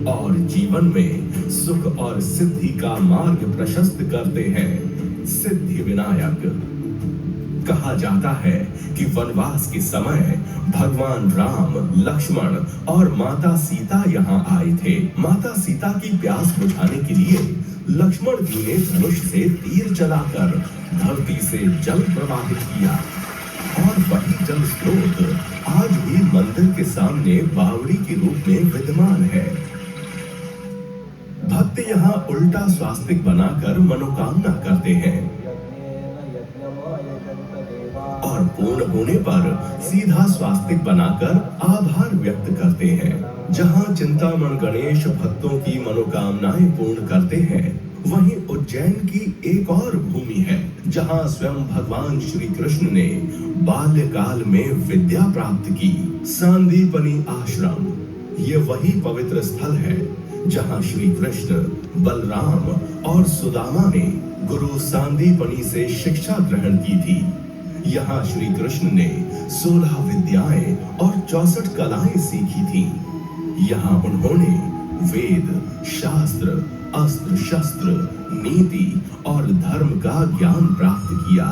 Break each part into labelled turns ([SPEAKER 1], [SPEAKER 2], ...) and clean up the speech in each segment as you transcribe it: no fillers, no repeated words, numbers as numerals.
[SPEAKER 1] और जीवन में सुख और सिद्धि का मार्ग प्रशस्त करते हैं। सिद्धि विनायक। कहा जाता है कि वनवास के समय भगवान राम, लक्ष्मण और माता सीता यहाँ आए थे। माता सीता की प्यास बुझाने के लिए लक्ष्मण जी ने धनुष से तीर चलाकर धरती से जल प्रवाहित किया और वही जल स्रोत आज भी मंदिर के सामने बावड़ी के रूप में विद्यमान है। भक्त यहाँ उल्टा स्वास्तिक बनाकर मनोकामना करते हैं और पूर्ण होने पर सीधा स्वास्तिक बनाकर आभार व्यक्त करते हैं। जहाँ चिंतामण गणेश भक्तों की मनोकामनाएं पूर्ण करते हैं, वहीं उज्जैन की एक और भूमि है जहाँ स्वयं भगवान श्री कृष्ण ने बाल्यकाल में विद्या प्राप्त की। सांदीपनी आश्रम ये वही पवित्र स्थल है जहाँ श्री कृष्ण, बलराम और सुदामा ने गुरु सांदीपनी से शिक्षा ग्रहण की थी। यहाँ श्री कृष्ण ने 16 विद्याएं और 64 कलाएं सीखी थी। यहाँ उन्होंने वेद, शास्त्र, अस्त्र शस्त्र, नीति और धर्म का ज्ञान प्राप्त किया।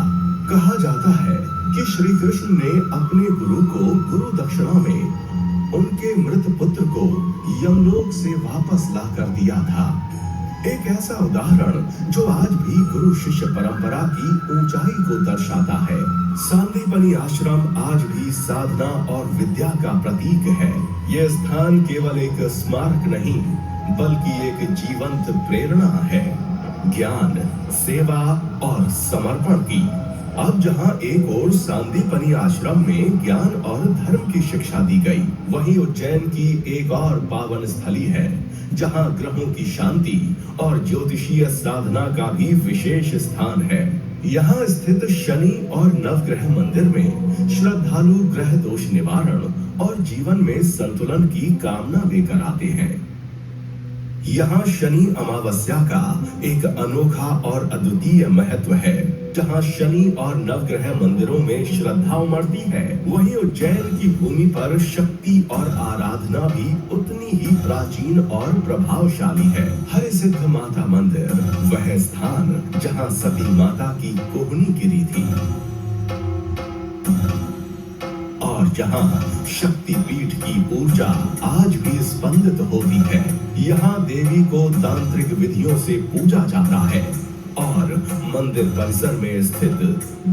[SPEAKER 1] कहा जाता है कि श्री कृष्ण ने अपने गुरु को गुरु दक्षिणा में उनके मृत पुत्र को यमलोक से वापस ला कर दिया था। एक ऐसा उदाहरण जो आज भी गुरु शिष्य परंपरा की ऊंचाई को दर्शाता है। सांदीपनी आश्रम आज भी साधना और विद्या का प्रतीक है। यह स्थान केवल एक स्मारक नहीं बल्कि एक जीवंत प्रेरणा है, ज्ञान, सेवा और समर्पण की। अब जहाँ एक और सांदीपनी आश्रम में ज्ञान और धर्म की शिक्षा दी गई, वहीं उज्जैन की एक और पावन स्थली है जहाँ ग्रहों की शांति और ज्योतिषीय साधना का भी विशेष स्थान है। यहाँ स्थित शनि और नवग्रह मंदिर में श्रद्धालु ग्रह दोष निवारण और जीवन में संतुलन की कामना लेकर आते हैं। यहाँ शनि अमावस्या का एक अनोखा और अद्वितीय महत्व है। जहाँ शनि और नवग्रह मंदिरों में श्रद्धा उमड़ती है, वहीं उज्जैन की भूमि पर शक्ति और आराधना भी उतनी ही प्राचीन और प्रभावशाली है। हरिसिद्ध माता मंदिर वह स्थान जहाँ सती माता की कोहनी गिरी थी और जहाँ शक्ति पीठ की ऊर्जा आज भी स्पंदित होती है। यहाँ देवी को तांत्रिक विधियों से पूजा जाता है और मंदिर परिसर में स्थित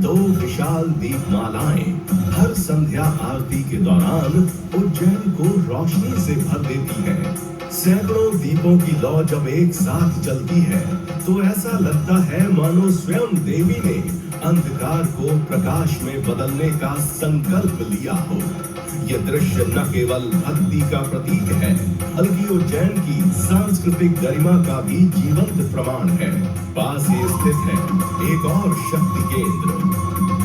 [SPEAKER 1] 2 विशाल दीपमालाएं हर संध्या आरती के दौरान उज्जैन को रोशनी से भर देती है। सैकड़ों दीपों की लौ जब एक साथ जलती है तो ऐसा लगता है मानो स्वयं देवी ने अंधकार को प्रकाश में बदलने का संकल्प लिया हो। यह दृश्य न केवल भक्ति का प्रतीक है बल्कि उज्जैन की सांस्कृतिक गरिमा का भी जीवंत प्रमाण है। पास ही स्थित है एक और शक्ति केंद्र,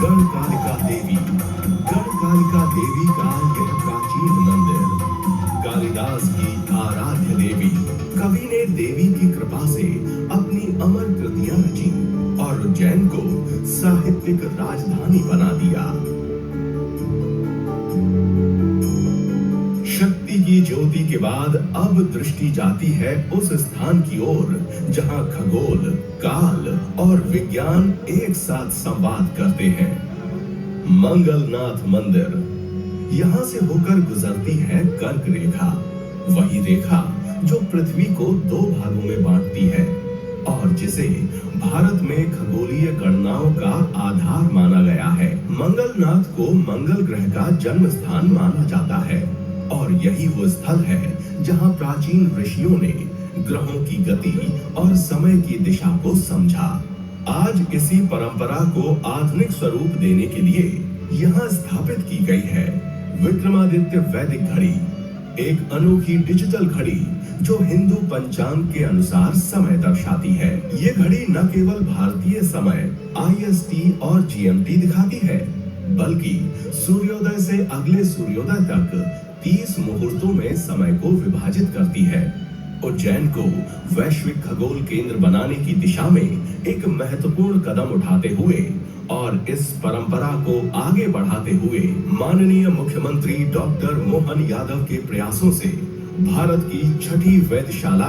[SPEAKER 1] गणकालिका देवी। गणकालिका देवी का यह प्राचीन मंदिर कालिदास की आराध्य देवी। कवि ने देवी की कृपा से अपनी अमर कृतियां रची और उज्जैन को साहित्यिक राजधानी बना दिया। शक्ति की ज्योति के बाद अब दृष्टि जाती है उस स्थान की ओर जहां खगोल, काल और विज्ञान एक साथ संवाद करते हैं। मंगलनाथ मंदिर। यहाँ से होकर गुजरती है कर्क रेखा, वही रेखा जो पृथ्वी को 2 भागों में बांटती है और जिसे भारत में खगोलीय गणनाओं का आधार माना गया है। मंगलनाथ को मंगल ग्रह का जन्म स्थान माना जाता है और यही वो स्थल है जहां प्राचीन ऋषियों ने ग्रहों की गति और समय की दिशा को समझा। आज इसी परंपरा को आधुनिक स्वरूप देने के लिए यहाँ स्थापित की गई है विक्रमादित्य वैदिक घड़ी, एक अनोखी डिजिटल घड़ी जो हिंदू पंचांग के अनुसार समय दर्शाती है। ये घड़ी न केवल भारतीय समय IST और GMT दिखाती है बल्कि सूर्योदय से अगले सूर्योदय तक 30 मुहूर्तों में समय को विभाजित करती है। उज्जैन को वैश्विक खगोल केंद्र बनाने की दिशा में एक महत्वपूर्ण कदम उठाते हुए और इस परंपरा को आगे बढ़ाते हुए माननीय मुख्यमंत्री डॉक्टर मोहन यादव के प्रयासों से भारत की छठी वेधशाला